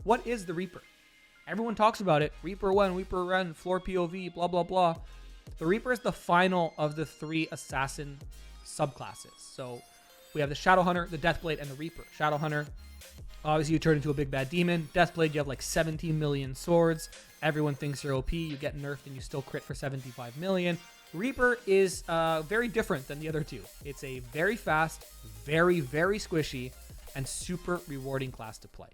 what is the Reaper? Everyone talks about it. Reaper 1, Reaper Run, floor POV, blah, blah, blah. The Reaper is the final of the 3 assassin subclasses. So we have the Shadowhunter, the Deathblade, and the Reaper. Shadowhunter, obviously you turn into a big bad demon. Deathblade, you have like 17 million swords. Everyone thinks you're OP. You get nerfed and you still crit for 75 million. Reaper is very different than the other two. It's a very fast, very, very squishy, and super rewarding class to play.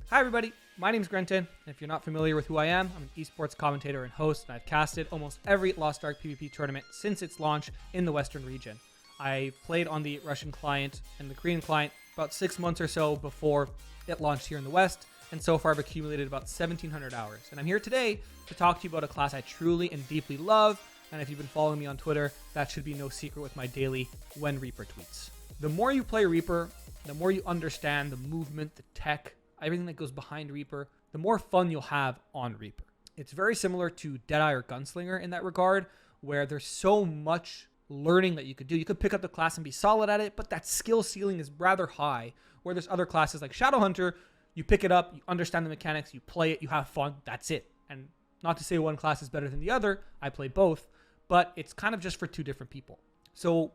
Hi everybody, my name is Grenton, and if you're not familiar with who I am, I'm an esports commentator and host, and I've casted almost every Lost Ark PvP tournament since its launch in the Western region. I played on the Russian client and the Korean client about 6 months or so before it launched here in the West, and so far I've accumulated about 1,700 hours. And I'm here today to talk to you about a class I truly and deeply love, and if you've been following me on Twitter, that should be no secret with my daily When Reaper tweets. The more you play Reaper, the more you understand the movement, the tech, everything that goes behind Reaper, the more fun you'll have on Reaper. It's very similar to Deadeye or Gunslinger in that regard, where there's so much learning that you could do. You could pick up the class and be solid at it, but that skill ceiling is rather high, where there's other classes like Shadowhunter, you pick it up, you understand the mechanics, you play it, you have fun, that's it. And not to say one class is better than the other, I play both, but it's kind of just for two different people. So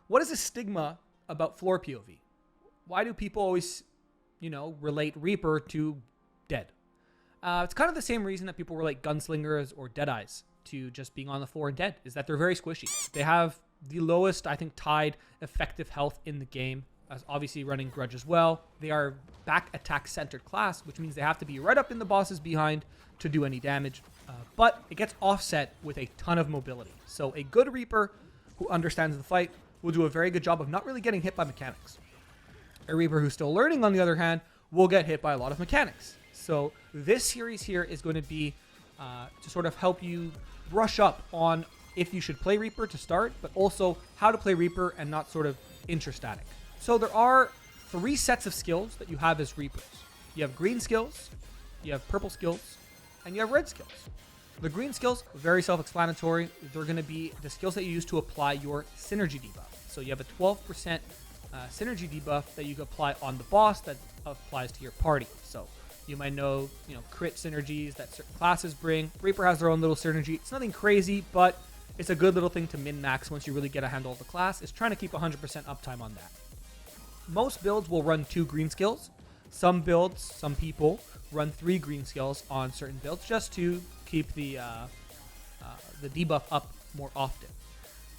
what is the stigma about floor POV? Why do people always relate Reaper to dead? It's kind of the same reason that people relate Gunslingers or Deadeyes to just being on the floor and dead, is that they're very squishy. They have the lowest, I think, tied effective health in the game, as obviously running Grudge as well. They are back attack centered class, which means they have to be right up in the boss's behind to do any damage, but it gets offset with a ton of mobility. So a good Reaper who understands the fight will do a very good job of not really getting hit by mechanics. A Reaper who's still learning, on the other hand, will get hit by a lot of mechanics. So this series here is going to be to sort of help you brush up on if you should play Reaper to start, but also how to play Reaper and not sort of intrastatic. So there are 3 sets of skills that you have as Reapers. You have green skills, you have purple skills, and you have red skills. The green skills, very self-explanatory. They're going to be the skills that you use to apply your synergy debuff. So you have a 12% synergy debuff that you can apply on the boss that applies to your party. So you might know, crit synergies that certain classes bring. Reaper has their own little synergy. It's nothing crazy, but it's a good little thing to min-max once you really get a handle of the class. It's trying to keep 100% uptime on that. Most builds will run 2 green skills. Some builds, some people run 3 green skills on certain builds just to keep the debuff up more often.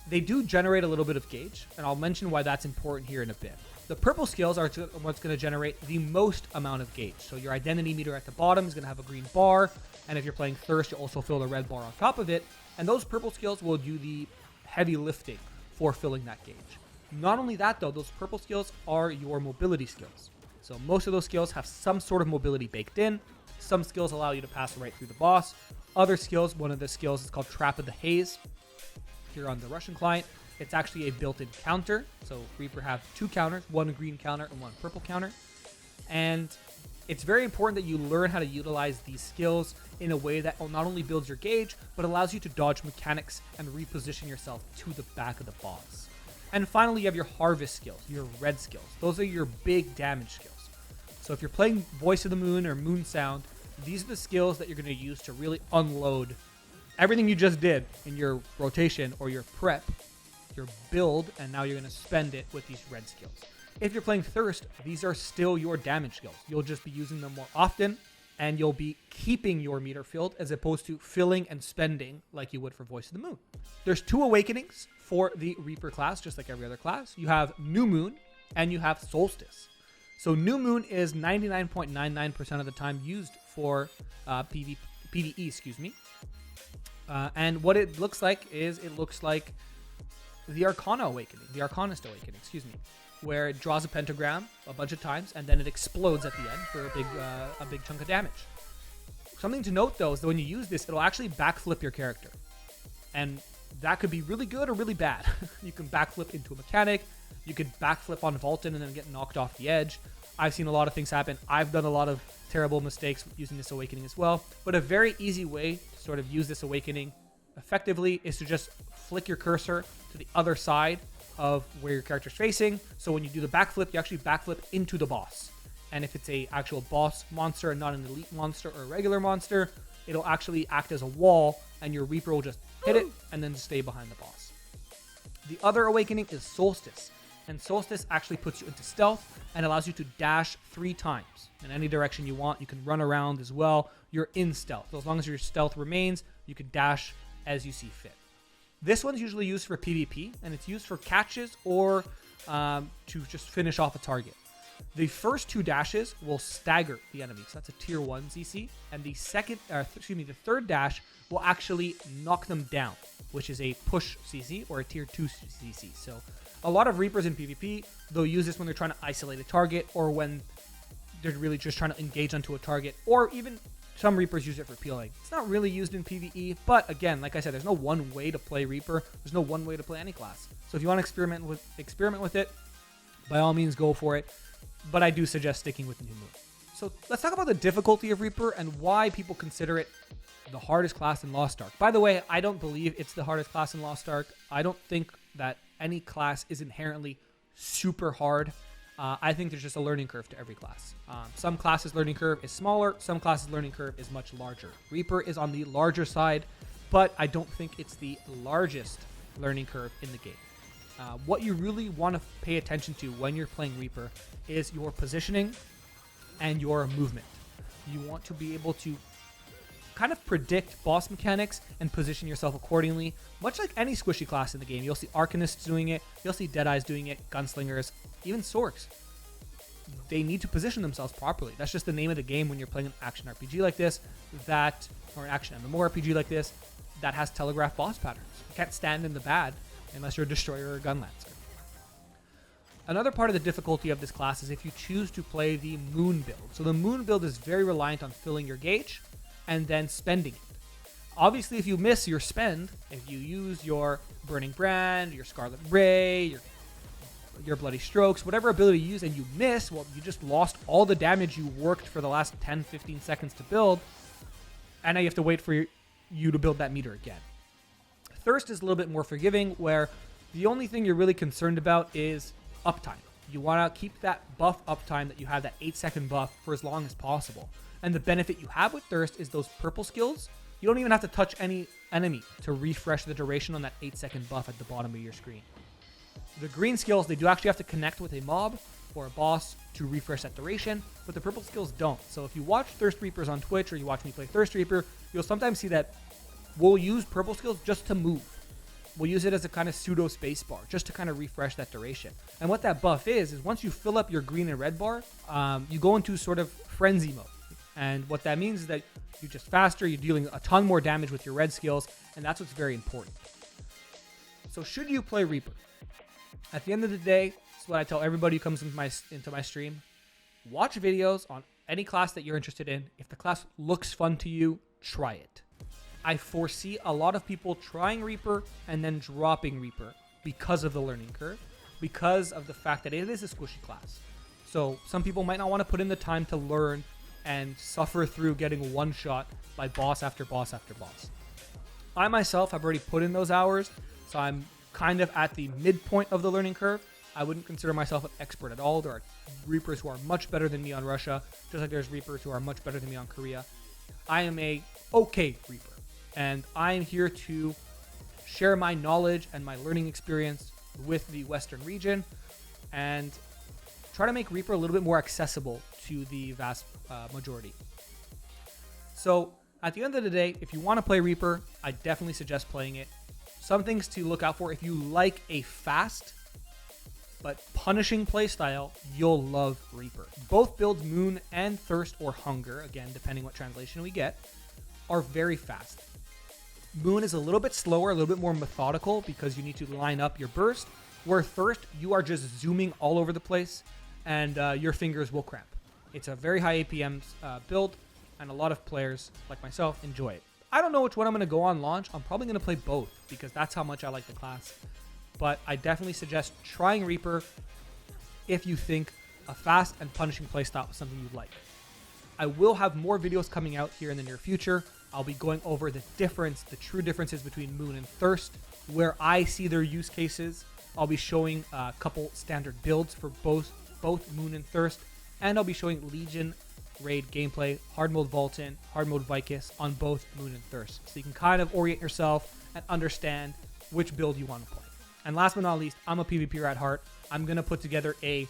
They do generate a little bit of gauge, and I'll mention why that's important here in a bit. The purple skills are what's going to generate the most amount of gauge. So your identity meter at the bottom is going to have a green bar, and if you're playing Thirst, you'll also fill the red bar on top of it. And those purple skills will do the heavy lifting for filling that gauge. Not only that, though, those purple skills are your mobility skills. So most of those skills have some sort of mobility baked in. Some skills allow you to pass right through the boss. Other skills, one of the skills is called Trap of the Haze. Here on the Russian client, it's actually a built-in counter. So Reaper have 2 counters, one green counter and one purple counter. And it's very important that you learn how to utilize these skills in a way that not only builds your gauge, but allows you to dodge mechanics and reposition yourself to the back of the boss. And finally, you have your harvest skills, your red skills. Those are your big damage skills. So if you're playing Voice of the Moon or Moon Sound, these are the skills that you're going to use to really unload everything you just did in your rotation or your prep, your build, and now you're going to spend it with these red skills. If you're playing Thirst, these are still your damage skills. You'll just be using them more often, and you'll be keeping your meter filled as opposed to filling and spending like you would for Voice of the Moon. There's 2 awakenings for the Reaper class, just like every other class. You have New Moon and you have Solstice. So New Moon is 99.99% of the time used for PvE, and what it looks like is it looks like the Arcana Awakening, the Arcanist Awakening, where it draws a pentagram a bunch of times and then it explodes at the end for a big chunk of damage. Something to note though is that when you use this, it'll actually backflip your character, and that could be really good or really bad. You can backflip into a mechanic, you could backflip on Vulcan and then get knocked off the edge. I've seen a lot of things happen. I've done a lot of terrible mistakes using this awakening as well, but a very easy way to sort of use this awakening effectively is to just flick your cursor to the other side of where your character's facing. So when you do the backflip, you actually backflip into the boss. And if it's a actual boss monster and not an elite monster or a regular monster, it'll actually act as a wall, and your Reaper will just hit it and then stay behind the boss. The other awakening is Solstice. And Solstice actually puts you into stealth and allows you to dash 3 times in any direction you want. You can run around as well. You're in stealth. So as long as your stealth remains, you can dash as you see fit. This one's usually used for PvP, and it's used for catches or to just finish off a target. The first 2 dashes will stagger the enemy, so that's a tier 1 CC, and the third dash will actually knock them down, which is a push CC or a tier 2 CC. So a lot of Reapers in PvP, they'll use this when they're trying to isolate a target, or when they're really just trying to engage onto a target, or even some Reapers use it for peeling. It's not really used in PvE, but again, like I said, there's no one way to play Reaper. There's no one way to play any class. So if you want to experiment with it, by all means, go for it. But I do suggest sticking with New Moon. So let's talk about the difficulty of Reaper and why people consider it the hardest class in Lost Ark. By the way, I don't believe it's the hardest class in Lost Ark. I don't think that any class is inherently super hard. I think there's just a learning curve to every class. Some classes' learning curve is smaller. Some classes' learning curve is much larger. Reaper is on the larger side, but I don't think it's the largest learning curve in the game. What you really want to pay attention to when you're playing Reaper is your positioning and your movement. You want to be able to kind of predict boss mechanics and position yourself accordingly, much like any squishy class in the game. You'll see Arcanists doing it, you'll see Deadeyes doing it, Gunslingers, even Sorks. They need to position themselves properly. That's just the name of the game when you're playing an action RPG like this, or an action MMORPG like this, that has telegraphed boss patterns. You can't stand in the bad unless you're a Destroyer or a Gunlancer. Another part of the difficulty of this class is if you choose to play the Moon build. So the Moon build is very reliant on filling your gauge and then spending it. Obviously, if you miss your spend, if you use your Burning Brand, your Scarlet Ray, your Bloody Strokes, whatever ability you use, and you miss, well, you just lost all the damage you worked for the last 10-15 seconds to build, and now you have to wait for you to build that meter again. Thirst is a little bit more forgiving, where the only thing you're really concerned about is uptime. You want to keep that buff uptime that you have, that 8-second buff, for as long as possible. And the benefit you have with Thirst is those purple skills. You don't even have to touch any enemy to refresh the duration on that 8-second buff at the bottom of your screen. The green skills, they do actually have to connect with a mob or a boss to refresh that duration, but the purple skills don't. So if you watch Thirst Reapers on Twitch, or you watch me play Thirst Reaper, you'll sometimes see that we'll use purple skills just to move. We'll use it as a kind of pseudo space bar, just to kind of refresh that duration. And what that buff is once you fill up your green and red bar, you go into sort of frenzy mode. And what that means is that you're just faster, you're dealing a ton more damage with your red skills, and that's what's very important. So should you play Reaper? At the end of the day, this is what I tell everybody who comes into my stream. Watch videos on any class that you're interested in. If the class looks fun to you, try it. I foresee a lot of people trying Reaper and then dropping Reaper because of the learning curve, because of the fact that it is a squishy class. So some people might not want to put in the time to learn and suffer through getting one shot by boss after boss after boss. I myself have already put in those hours, so I'm kind of at the midpoint of the learning curve. I wouldn't consider myself an expert at all. There are Reapers who are much better than me on Russia, just like there's Reapers who are much better than me on Korea. I am a okay Reaper, and I'm here to share my knowledge and my learning experience with the Western region and try to make Reaper a little bit more accessible to the vast majority. So at the end of the day, if you want to play Reaper, I definitely suggest playing it. Some things to look out for: if you like a fast but punishing playstyle, you'll love Reaper. Both builds, Moon and Thirst or Hunger, again, depending what translation we get, are very fast. Moon is a little bit slower, a little bit more methodical because you need to line up your burst, where Thirst, you are just zooming all over the place and your fingers will cramp. It's a very high APM build, and a lot of players, like myself, enjoy it. I don't know which one I'm going to go on launch. I'm probably going to play both because that's how much I like the class. But I definitely suggest trying Reaper if you think a fast and punishing playstyle is something you'd like. I will have more videos coming out here in the near future. I'll be going over the true differences between Moon and Thirst, where I see their use cases, I'll be showing a couple standard builds for both Moon and Thirst, and I'll be showing Legion raid gameplay, hard mode Vulcan, hard mode Vicus on both Moon and Thirst. So you can kind of orient yourself and understand which build you want to play. And last but not least, I'm a PvPer at heart. I'm going to put together a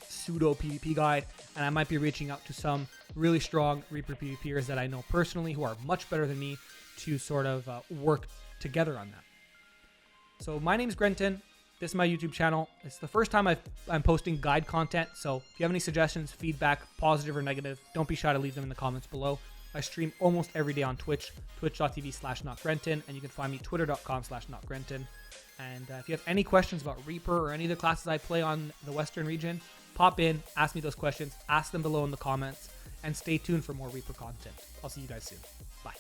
pseudo PvP guide, and I might be reaching out to some really strong Reaper PvPers that I know personally who are much better than me to sort of work together on that. So my name is Grenton. This is my YouTube channel. It's the first time I'm posting guide content, so if you have any suggestions, feedback, positive or negative, don't be shy to leave them in the comments below. I stream almost every day on Twitch, twitch.tv/notgrenton, and you can find me twitter.com/notgrenton. And if you have any questions about Reaper or any of the classes I play on the Western region, pop in, ask me those questions, ask them below in the comments, and stay tuned for more Reaper content. I'll see you guys soon. Bye.